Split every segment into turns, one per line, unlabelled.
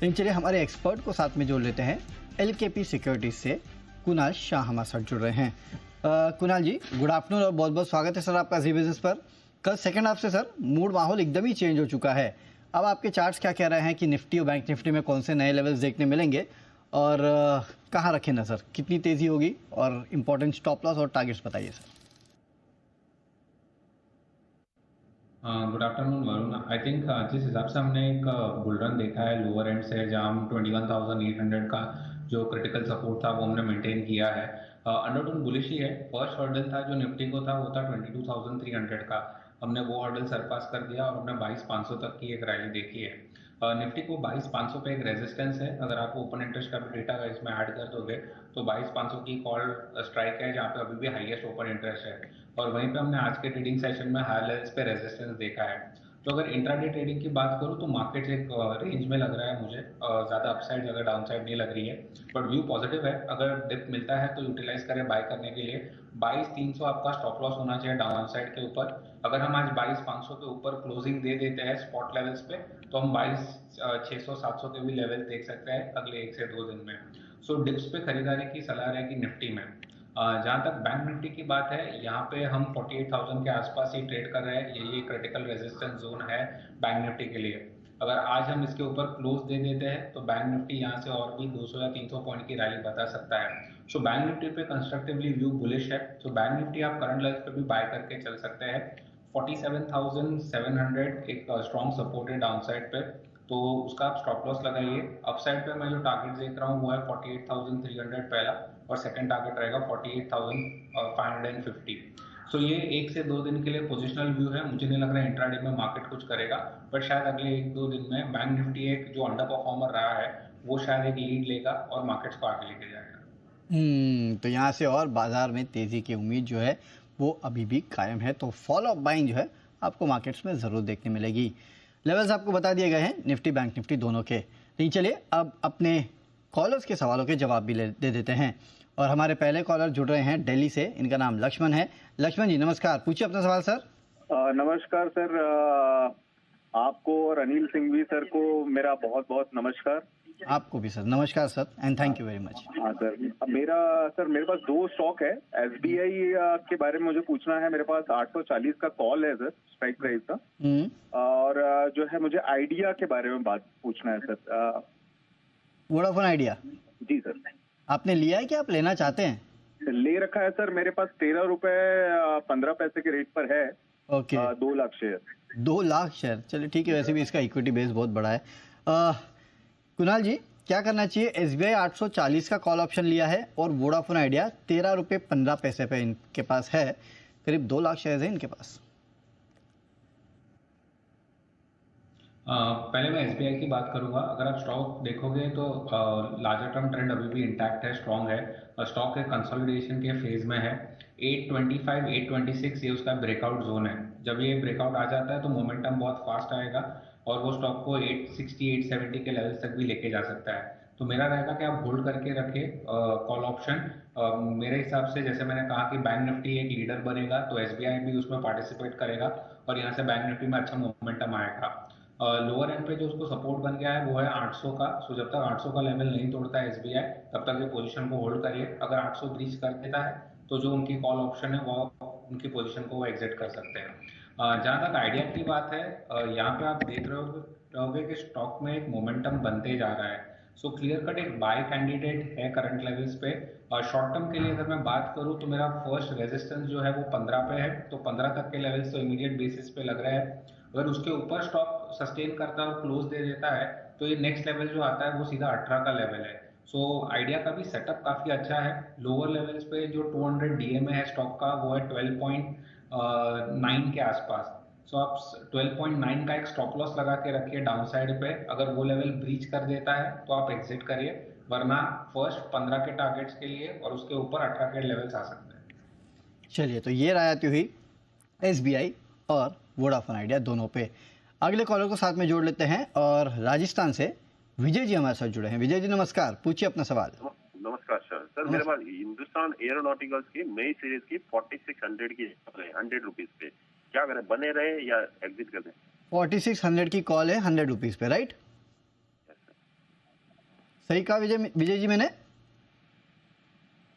लेकिन चलिए हमारे एक्सपर्ट को साथ में जोड़ लेते हैं। LKP सिक्योरिटीज से कुणाल शाह हमारे साथ जुड़ रहे हैं। कुणाल जी, गुड आफ्टरनून और बहुत बहुत स्वागत है सर आपका जी बिजनेस पर। कल सेकंड हाफ से सर मूड माहौल एकदम ही चेंज हो चुका है। अब आपके चार्ट्स क्या कह रहे हैं कि निफ्टी और बैंक निफ्टी में कौन से नए लेवल्स देखने मिलेंगे और कहाँ रखें नजर, कितनी तेजी होगी और इम्पोर्टेंट स्टॉप लॉस और टारगेट्स बताइए sir.
Good afternoon Varun. I think जिस हिसाब से हमने एक बुल रन देखा है लोअर एंड से, जहाँ हम 21,800 का जो क्रिटिकल सपोर्ट था वो हमने मेंटेन किया है। अंडरटोन बुलिश ही है। फर्स्ट हर्डल था जो निफ्टी को था वो था 22,300 का। हमने वो हर्डल सरपास कर दिया और हमने 22,500 तक की एक रैली देखी है। निफ्टी को 22,500 पे एक रेजिस्टेंस है। अगर आप ओपन इंटरेस्ट का भी डेटा इसमें ऐड कर दोगे तो 22,500 की कॉल स्ट्राइक है, जहाँ पे अभी भी हाईएस्ट ओपन इंटरेस्ट है। और वहीं पे हमने आज के ट्रेडिंग सेशन में हाई लेवल्स पे रेजिस्टेंस देखा है। तो अगर इंट्राडे ट्रेडिंग की बात करूँ तो मार्केट एक रेंज में लग रहा है मुझे। ज़्यादा अपसाइड अगर डाउनसाइड नहीं लग रही है, बट व्यू पॉजिटिव है। अगर डिप मिलता है तो यूटिलाइज करें बाय करने के लिए। 22,300 आपका स्टॉप लॉस होना चाहिए डाउन साइड के ऊपर। अगर हम आज 22,500 के ऊपर क्लोजिंग दे देते हैं स्पॉट लेवल्स पे तो हम 22,600-700 के भी लेवल देख सकते हैं अगले 1 से 2 दिन में। सो डिप्स पे खरीदारी की सलाह रहेगी निफ्टी में। जहाँ तक बैंक निफ्टी की बात है, यहाँ पे हम 48,000 के आसपास ही ट्रेड कर रहे हैं। यही क्रिटिकल रेजिस्टेंस जोन है बैंक निफ्टी के लिए। अगर आज हम इसके ऊपर क्लोज दे देते हैं तो बैंक निफ्टी यहाँ से और भी 200 या 300 पॉइंट की रैली बता सकता है। सो बैंक निफ्टी पे कंस्ट्रक्टिवली व्यू बुलिश है। सो बैंक निफ्टी आप करंट लेवल पे भी बाय करके चल सकते हैं। 47,700 एक स्ट्रॉन्ग सपोर्ट है डाउन साइड पे, तो उसका आप स्टॉप लॉस लगाइए। अपसाइड पे मैं जो टारगेट देख रहा हूँ वो है 48,300 पहला, और सेकंड टारगेट रहेगा 48,550। सो ये 1 से 2 दिन के लिए पोजिशनल व्यू है। मुझे नहीं लग रहा है इंट्राडे में मार्केट कुछ करेगा, बट शायद अगले 1-2 दिन में बैंक निफ्टी एक जो अंडर परफॉर्मर रहा है वो शायद एक लीड लेगा और मार्केट्स को आगे लेके जाएगा।
तो यहाँ से और बाजार में तेजी की उम्मीद जो है वो अभी भी कायम है, तो फॉलो बाइंग जो है आपको मार्केट्स में ज़रूर देखने मिलेगी। लेवल्स आपको बता दिए गए हैं निफ्टी बैंक निफ्टी दोनों के। लेकिन चलिए अब अपने कॉलर्स के सवालों के जवाब भी दे देते हैं। और हमारे पहले कॉलर जुड़ रहे हैं दिल्ली से, इनका नाम लक्ष्मण है। लक्ष्मण जी नमस्कार, पूछिए अपना सवाल सर।
नमस्कार सर, आपको और अनिल सिंह भी सर को मेरा बहुत बहुत नमस्कार।
आपको भी सर नमस्कार sir, and thank you very much.
हाँ सर, मेरे पास 2 स्टॉक है। SBI के बारे में मुझे पूछना है। मेरे पास 840 का कॉल है सर, स्ट्राइक प्राइस का। और जो है मुझे आइडिया के बारे में बात पूछना है सर।
वोडाफोन आइडिया
जी सर।
आपने लिया है कि आप लेना चाहते हैं?
ले रखा है सर, मेरे पास 13 रुपए 15 पैसे के रेट पर है।
Okay
2 lakh share.
2 lakh share, चलिए ठीक है। वैसे भी इसका इक्विटी बेस बहुत बड़ा है। कुणाल जी क्या करना चाहिए? SBI 840 का कॉल ऑप्शन लिया है और वोडाफोन आइडिया 13 रुपये 15 पैसे पे इनके पास है। करीब 2 लाख शेयर है इनके पास।
पहले मैं SBI की बात करूंगा। अगर आप स्टॉक देखोगे तो लार्जर टर्म ट्रेंड अभी भी इंटैक्ट है, स्ट्रॉन्ग है। स्टॉक के कंसोलिडेशन के फेज में है। 825 826 ये उसका ब्रेकआउट जोन है। जब ये ब्रेकआउट आ जाता है तो मोमेंटम बहुत फास्ट आएगा और वो स्टॉक को 860 870 के लेवल्स तक भी लेके जा सकता है। तो मेरा रहेगा कि आप होल्ड करके रखें कॉल ऑप्शन। मेरे हिसाब से जैसे मैंने कहा कि बैंक निफ्टी एक लीडर बनेगा तो SBI भी उसमें पार्टिसिपेट करेगा और यहाँ से बैंक निफ्टी में अच्छा मोमेंटम आएगा। लोअर एंड पे जो उसको सपोर्ट बन गया है वो है 800 का। सो जब तक 800 का लेवल नहीं तोड़ता है SBI तब तक ये पोजीशन को होल्ड करिए। अगर 800 ब्रीच कर देता है तो जो उनकी कॉल ऑप्शन है वो उनकी पोजीशन को वो एग्जिट कर सकते हैं। जहाँ तक आइडिया की बात है, यहाँ पे आप देख रहोगे कि स्टॉक में एक मोमेंटम बनते जा रहा है। सो क्लियर कट एक बाय कैंडिडेट है करंट लेवल्स पे। शॉर्ट टर्म के लिए अगर मैं बात करूँ तो मेरा फर्स्ट रेजिस्टेंस जो है वो 15 पे है, तो 15 तक के लेवल्स तो इमीडिएट बेसिस पे लग रहा है। अगर उसके ऊपर स्टॉक सस्टेन करता है और क्लोज दे देता है तो ये नेक्स्ट लेवल जो आता है वो सीधा 18 का लेवल है। सो आइडिया का भी सेटअप काफी अच्छा है। लोअर लेवल्स पे जो 200 DMA है स्टॉक का वो है 12.9 के आसपास। सो आप 12.9 का एक स्टॉप लॉस लगा के रखिए डाउन साइड पे। अगर वो लेवल ब्रीच कर देता है तो आप एग्जिट करिए, वरना फर्स्ट 15 के टारगेट्स के लिए और उसके ऊपर 18 के लेवल्स आ सकते हैं।
चलिए तो ये राय आती हुई SBI और वोडाफोन आइडिया दोनों पे। अगले कॉलर को साथ में जोड़ लेते हैं और राजस्थान से विजय जी हमारे साथ जुड़े हैं। विजय जी नमस्कार, पूछिए अपना सवाल।
नमस्कार सर। मेरे पास हिंदुस्तान एरोनॉटिकल्स की नई सीरीज की 4600 की 100 रुपीज पे, क्या करें, बने रहे या एग्जिट कर दें?
4600 की कॉल है 100 रुपीज़ पे, राइट? सही कहा विजय जी मैंने।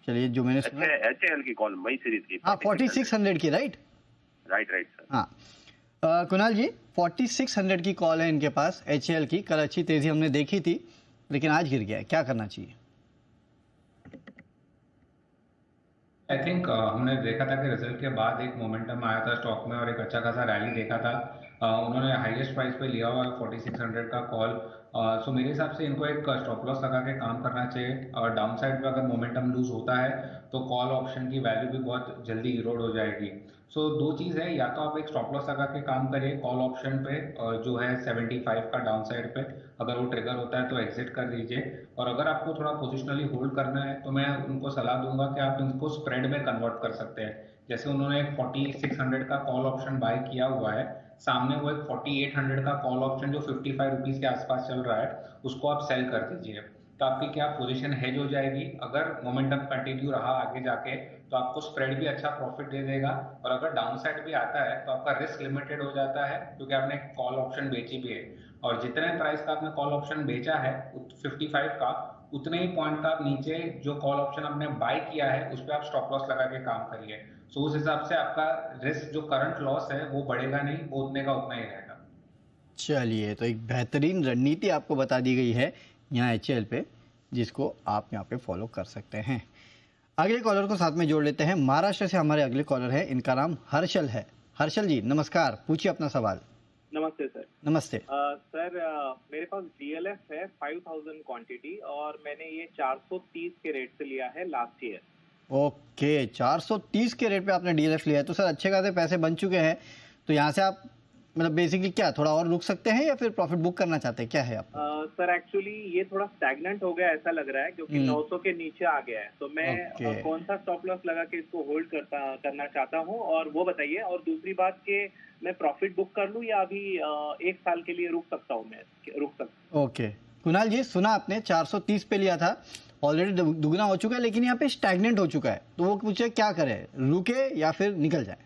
चलिए जो मैंने सुना
HAL की कॉल मई सीरीज की,
हाँ 4600 की, राइट
सर।
हाँ कुणाल जी 4600 की कॉल है इनके पास HAL की। कल अच्छी तेजी हमने देखी थी लेकिन आज गिर गया है, क्या करना चाहिए?
आई थिंक हमने देखा था कि रिजल्ट के बाद एक मोमेंटम आया था स्टॉक में और एक अच्छा खासा रैली देखा था। उन्होंने हाईएस्ट प्राइस पे लिया हुआ है 4600 का कॉल। सो मेरे हिसाब से इनको एक स्टॉप लॉस लगा के काम करना चाहिए और डाउन साइड पे अगर मोमेंटम लूज होता है तो कॉल ऑप्शन की वैल्यू भी बहुत जल्दी इरोड हो जाएगी। सो दो चीज़ है, या तो आप एक स्टॉप लॉस लगा के काम करिए कॉल ऑप्शन पे जो है 75 का डाउन साइड पे, अगर वो ट्रिगर होता है तो एग्जिट कर दीजिए। और अगर आपको थोड़ा पोजिशनली होल्ड करना है तो मैं उनको सलाह दूंगा कि आप इनको स्प्रेड में कन्वर्ट कर सकते हैं। जैसे उन्होंने एक 4600 का कॉल ऑप्शन बाय किया हुआ है, सामने वो एक 4800 का कॉल ऑप्शन जो 55 रुपीज के आसपास चल रहा है उसको आप सेल कर दीजिए, तो आपकी क्या पोजीशन हेज हो जाएगी। अगर मोमेंटम कंटिन्यू रहा आगे जाके तो आपको स्प्रेड भी अच्छा प्रॉफिट दे देगा, और अगर डाउन साइड भी आता है तो आपका रिस्क लिमिटेड हो जाता है क्योंकि आपने कॉल ऑप्शन बेची भी है, और जितने प्राइस का आपने कॉल ऑप्शन बेचा है 55 का, उतने ही पॉइंट का आप नीचे जो कॉल ऑप्शन आपने बाय किया है उस पर आप स्टॉप लॉस लगा के काम करिए। सो उस हिसाब से आपका रिस्क जो करंट लॉस है वो बढ़ेगा नहीं, वो उतने का उतना ही रहेगा।
चलिए तो एक बेहतरीन रणनीति आपको बता दी गई है यहाँ HAL पे, जिसको आप यहाँ पे फॉलो कर सकते हैं। अगले कॉलर को साथ में जोड़ लेते हैं। महाराष्ट्र से हमारे अगले कॉलर है, इनका नाम हर्षल है। हर्षल जी नमस्कार, पूछिए अपना सवाल।
नमस्ते सर।
नमस्ते
सर मेरे पास DLF है 5000 क्वांटिटी और मैंने ये 430 के रेट से लिया है लास्ट ईयर।
ओके 430 के रेट पे आपने DLF लिया है, तो सर अच्छे खासे पैसे बन चुके हैं, तो यहाँ से आप मतलब बेसिकली क्या थोड़ा और रुक सकते हैं या फिर प्रॉफिट बुक करना चाहते हैं, क्या है आप?
सर एक्चुअली ये थोड़ा स्टैग्नेंट हो गया ऐसा लग रहा है क्योंकि 900 के नीचे आ गया है, तो मैं कौन सा स्टॉप लॉस लगा के इसको होल्ड करना चाहता हूँ, और वो बताइए। और दूसरी बात कि मैं प्रॉफिट बुक कर लूँ या अभी 1 साल के लिए रुक सकता हूँ? मैं रुक सकता हूँ।
ओके कुणाल जी, सुना आपने 430 पे लिया था, ऑलरेडी दुगना हो चुका है लेकिन यहाँ पे स्टैग्नेंट हो चुका है, तो वो पूछे क्या करे, रुके या फिर निकल जाए?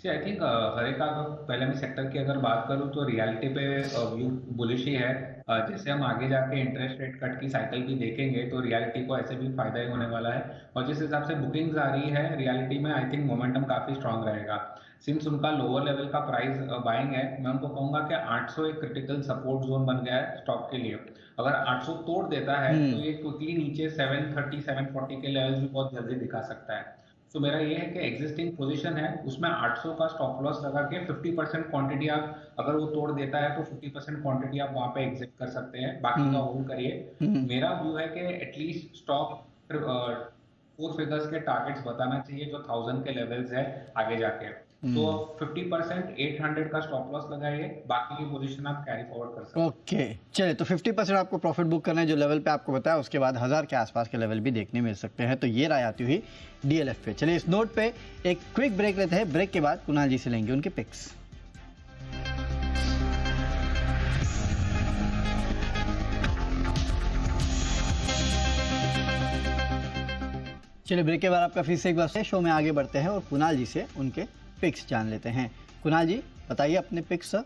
आई थिंक हर एक पहले मैं सेक्टर की अगर बात करूं तो रियलिटी पे व्यू बुलिश ही है। जैसे हम आगे जाके इंटरेस्ट रेट कट की साइकिल भी देखेंगे तो रियलिटी को ऐसे भी फायदा ही होने वाला है, और जिस हिसाब से बुकिंग्स आ रही है रियलिटी में आई थिंक मोमेंटम काफी स्ट्रांग रहेगा। सिंस उनका लोअर लेवल का प्राइस बाइंग है, मैं उनको कहूंगा कि 800 एक क्रिटिकल सपोर्ट जोन बन गया है स्टॉक के लिए। अगर 800 तोड़ देता है तो ये क्विकली नीचे 730 740 के लेवल्स भी बहुत जल्दी दिखा सकता है। तो मेरा ये है कि एग्जिस्टिंग पोजीशन है उसमें 800 का स्टॉप लॉस लगा के 50% क्वांटिटी आप, अगर वो तोड़ देता है तो 50% क्वांटिटी आप वहां पे एग्जिट कर सकते हैं, बाकी का होल्ड करिए। मेरा व्यू है कि एटलीस्ट स्टॉक 4 फिगर्स के टारगेट्स बताना चाहिए जो 1000 के लेवल्स है आगे जाके, तो 50% 800 का स्टॉप लॉस लगाइए, बाकी की पोजीशन आप कैरी फॉरवर्ड कर सकते हैं।
ओके चलिए, तो 50% आपको प्रॉफिट बुक करना है जो लेवल पे आपको बताया, उसके बाद 1000 के आसपास के लेवल भी देखने मिल सकते हैं। तो ये राय आती हुई DLF पे। चलिए इस नोट पे एक क्विक ब्रेक लेते हैं, ब्रेक के बाद कुणाल जी से लेंगे उनके पिक्स। चलिए ब्रेक के बाद आपका फिर से एक बार शो में आगे बढ़ते हैं और कुणाल जी से उनके पिक्स जान लेते हैं। कुणाल जी बताइए अपने पिक्स सर।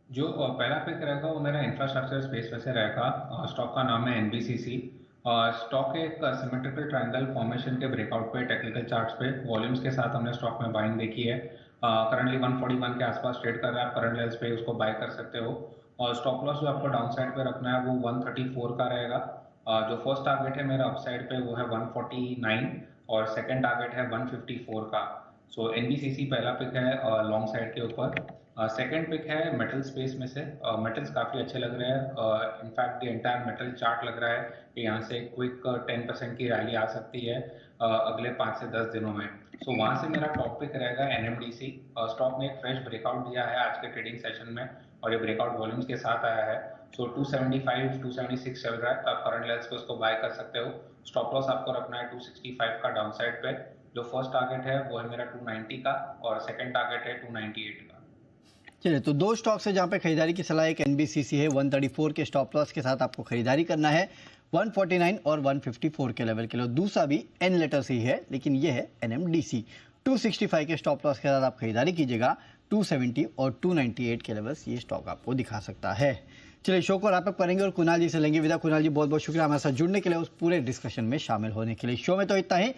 जो पहला पिक रहेगा वो मेरा इंफ्रास्ट्रक्चर स्पेस में से रहेगा। स्टॉक का नाम है NBCC। स्टॉक एक सिमेट्रिकल ट्रायंगल फॉर्मेशन के ब्रेकआउट पे टेक्निकल चार्ट्स पे वॉल्यूम्स के साथ हमने स्टॉक में बाइंग देखी है। करंटली 141 के आसपास ट्रेड कर रहा है, आप करंट लेवल्स पे उसको बाय कर सकते हो। और स्टॉप लॉस जो आपको डाउन साइड पे रखना है वो 134 का रहेगा। जो फर्स्ट टारगेट है मेरा अपसाइड पे वो है 149 और सेकंड टारगेट है 154 का। सो NBCC पहला पिक है लॉन्ग साइड के ऊपर। सेकंड पिक है मेटल स्पेस में से। मेटल्स काफ़ी अच्छे लग रहे हैं, इनफैक्ट ये एंटायर मेटल चार्ट लग रहा है कि यहाँ से क्विक 10% की रैली आ सकती है अगले 5 से 10 दिनों में। सो वहाँ से मेरा टॉप पिक रहेगा NMDC। स्टॉक ने एक फ्रेश ब्रेकआउट दिया है आज के ट्रेडिंग सेशन में और ये ब्रेकआउट वॉल्यूम्स के साथ आया है। सो 275 276 चल रहा है, तो आप करंट लेवल्स पे उसको बाय कर सकते हो। स्टॉप लॉस आपको रखना है 265 का डाउन साइड पे। जो फर्स्ट टारगेट है वो है मेरा 290 का और सेकंड टारगेट है 298 का।
चलिए, तो दो स्टॉक्स है जहाँ पे खरीदारी की सलाह, एक NBCC है 134 के स्टॉप लॉस के साथ आपको खरीदारी करना है 149 और 154 के लेवल के लिए। दूसरा भी N लेटर से ही है लेकिन ये है NMDC 265 के स्टॉप लॉस के साथ आप खरीदारी कीजिएगा 270 और 298 के लेवल्स ये स्टॉक आपको दिखा सकता है। चलिए शो को रैप अप करेंगे और कुणाल जी से लेंगे विदा। कुणाल जी बहुत बहुत शुक्रिया हमारे साथ जुड़ने के लिए, उस पूरे डिस्कशन में शामिल होने के लिए। शो में तो इतना ही।